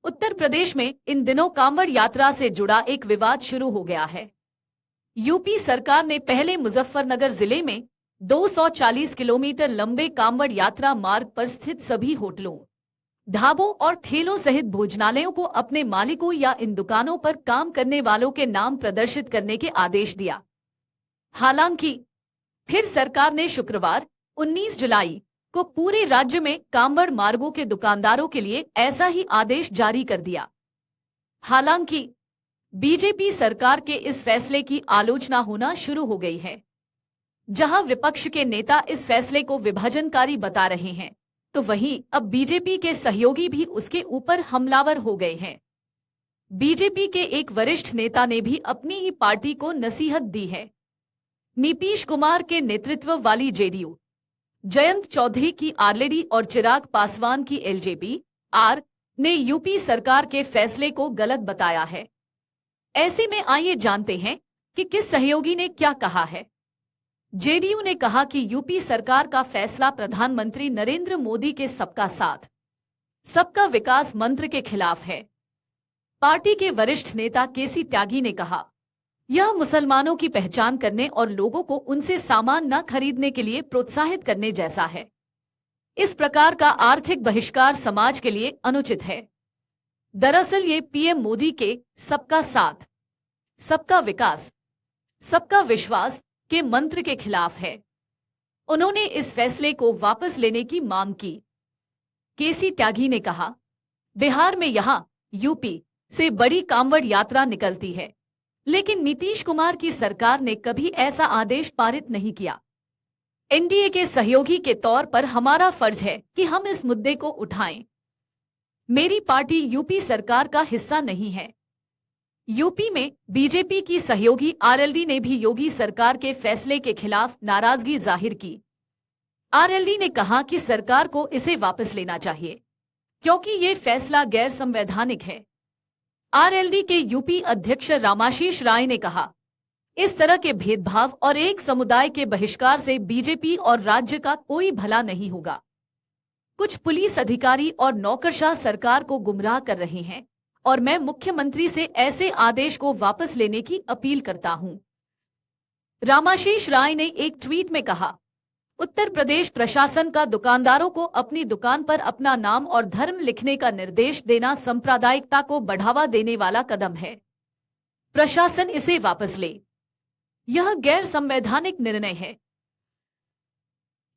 उत्तर प्रदेश में इन दिनों कांवड़ यात्रा से जुड़ा एक विवाद शुरू हो गया है। यूपी सरकार ने पहले मुजफ्फरनगर जिले में 240 किलोमीटर लंबे कांवड़ यात्रा मार्ग पर स्थित सभी होटलों, ढाबों और ठेलों सहित भोजनालयों को अपने मालिकों या इन दुकानों पर काम करने वालों के नाम प्रदर्शित करने के आदेश दिया। हालांकि फिर सरकार ने शुक्रवार 19 जुलाई को पूरे राज्य में कांवड़ मार्गों के दुकानदारों के लिए ऐसा ही आदेश जारी कर दिया। हालांकि बीजेपी सरकार के इस फैसले की आलोचना होना शुरू हो गई है। जहां विपक्ष के नेता इस फैसले को विभाजनकारी बता रहे हैं, तो वहीं अब बीजेपी के सहयोगी भी उसके ऊपर हमलावर हो गए हैं। बीजेपी के एक वरिष्ठ नेता ने भी अपनी ही पार्टी को नसीहत दी है। नीतीश कुमार के नेतृत्व वाली जेडीयू, जयंत चौधरी की आरजेडी और चिराग पासवान की एलजेपी आर ने यूपी सरकार के फैसले को गलत बताया है। ऐसे में आइए जानते हैं कि किस सहयोगी ने क्या कहा है। जेडीयू ने कहा कि यूपी सरकार का फैसला प्रधानमंत्री नरेंद्र मोदी के सबका साथ, सबका विकास मंत्र के खिलाफ है। पार्टी के वरिष्ठ नेता केसी त्यागी ने कहा, यह मुसलमानों की पहचान करने और लोगों को उनसे सामान न खरीदने के लिए प्रोत्साहित करने जैसा है। इस प्रकार का आर्थिक बहिष्कार समाज के लिए अनुचित है। दरअसल ये पीएम मोदी के सबका साथ, सबका विकास, सबका विश्वास के मंत्र के खिलाफ है। उन्होंने इस फैसले को वापस लेने की मांग की। केसी त्यागी ने कहा, बिहार में यहां यूपी से बड़ी कांवड़ यात्रा निकलती है, लेकिन नीतीश कुमार की सरकार ने कभी ऐसा आदेश पारित नहीं किया। एनडीए के सहयोगी के तौर पर हमारा फर्ज है कि हम इस मुद्दे को उठाएं। मेरी पार्टी यूपी सरकार का हिस्सा नहीं है। यूपी में बीजेपी की सहयोगी आरएलडी ने भी योगी सरकार के फैसले के खिलाफ नाराजगी जाहिर की। आरएलडी ने कहा कि सरकार को इसे वापस लेना चाहिए, क्योंकि ये फैसला गैर संवैधानिक है। आरएलडी के यूपी अध्यक्ष रामाशीष राय ने कहा, इस तरह के भेदभाव और एक समुदाय के बहिष्कार से बीजेपी और राज्य का कोई भला नहीं होगा। कुछ पुलिस अधिकारी और नौकरशाह सरकार को गुमराह कर रहे हैं और मैं मुख्यमंत्री से ऐसे आदेश को वापस लेने की अपील करता हूं। रामाशीष राय ने एक ट्वीट में कहा, उत्तर प्रदेश प्रशासन का दुकानदारों को अपनी दुकान पर अपना नाम और धर्म लिखने का निर्देश देना सांप्रदायिकता को बढ़ावा देने वाला कदम है। प्रशासन इसे वापस ले। यह गैर संवैधानिक निर्णय है।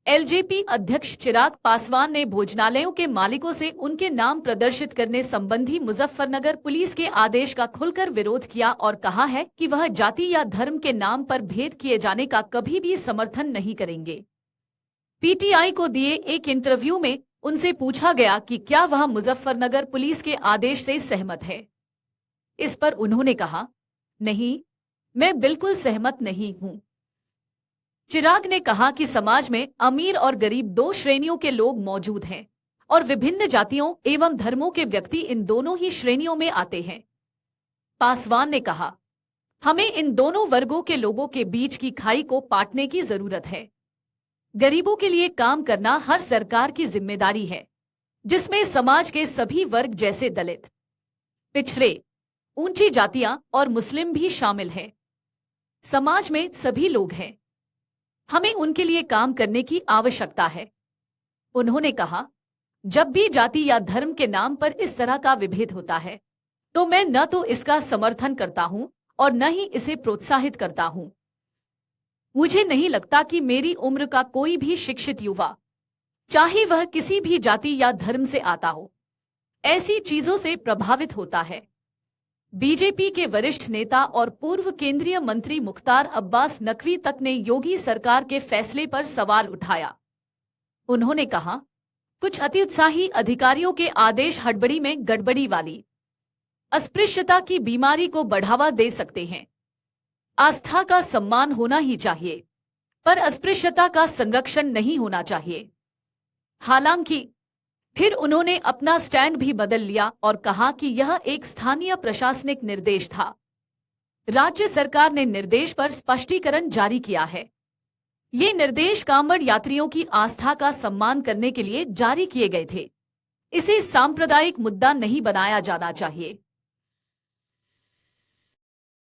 एलजेपी अध्यक्ष चिराग पासवान ने भोजनालयों के मालिकों से उनके नाम प्रदर्शित करने संबंधी मुजफ्फरनगर पुलिस के आदेश का खुलकर विरोध किया और कहा है कि वह जाति या धर्म के नाम पर भेद किए जाने का कभी भी समर्थन नहीं करेंगे। पीटीआई को दिए एक इंटरव्यू में उनसे पूछा गया कि क्या वह मुजफ्फरनगर पुलिस के आदेश से सहमत है। इस पर उन्होंने कहा, नहीं, मैं बिल्कुल सहमत नहीं हूं। चिराग ने कहा कि समाज में अमीर और गरीब दो श्रेणियों के लोग मौजूद हैं और विभिन्न जातियों एवं धर्मों के व्यक्ति इन दोनों ही श्रेणियों में आते हैं। पासवान ने कहा, हमें इन दोनों वर्गों के लोगों के बीच की खाई को पाटने की जरूरत है। गरीबों के लिए काम करना हर सरकार की जिम्मेदारी है, जिसमें समाज के सभी वर्ग जैसे दलित, पिछड़े, ऊंची जातियां और मुस्लिम भी शामिल हैं। समाज में सभी लोग हैं, हमें उनके लिए काम करने की आवश्यकता है। उन्होंने कहा, जब भी जाति या धर्म के नाम पर इस तरह का विभेद होता है, तो मैं न तो इसका समर्थन करता हूं और न ही इसे प्रोत्साहित करता हूं। मुझे नहीं लगता कि मेरी उम्र का कोई भी शिक्षित युवा, चाहे वह किसी भी जाति या धर्म से आता हो, ऐसी चीजों से प्रभावित होता है। बीजेपी के वरिष्ठ नेता और पूर्व केंद्रीय मंत्री मुख्तार अब्बास नकवी तक ने योगी सरकार के फैसले पर सवाल उठाया। उन्होंने कहा, कुछ अत्युत्साही अधिकारियों के आदेश हड़बड़ी में गड़बड़ी वाली अस्पृश्यता की बीमारी को बढ़ावा दे सकते हैं। आस्था का सम्मान होना ही चाहिए, पर अस्पृश्यता का संरक्षण नहीं होना चाहिए। हालांकि फिर उन्होंने अपना स्टैंड भी बदल लिया और कहा कि यह एक स्थानीय प्रशासनिक निर्देश था। राज्य सरकार ने निर्देश पर स्पष्टीकरण जारी किया है। ये निर्देश कांवड़ यात्रियों की आस्था का सम्मान करने के लिए जारी किए गए थे। इसे सांप्रदायिक मुद्दा नहीं बनाया जाना चाहिए।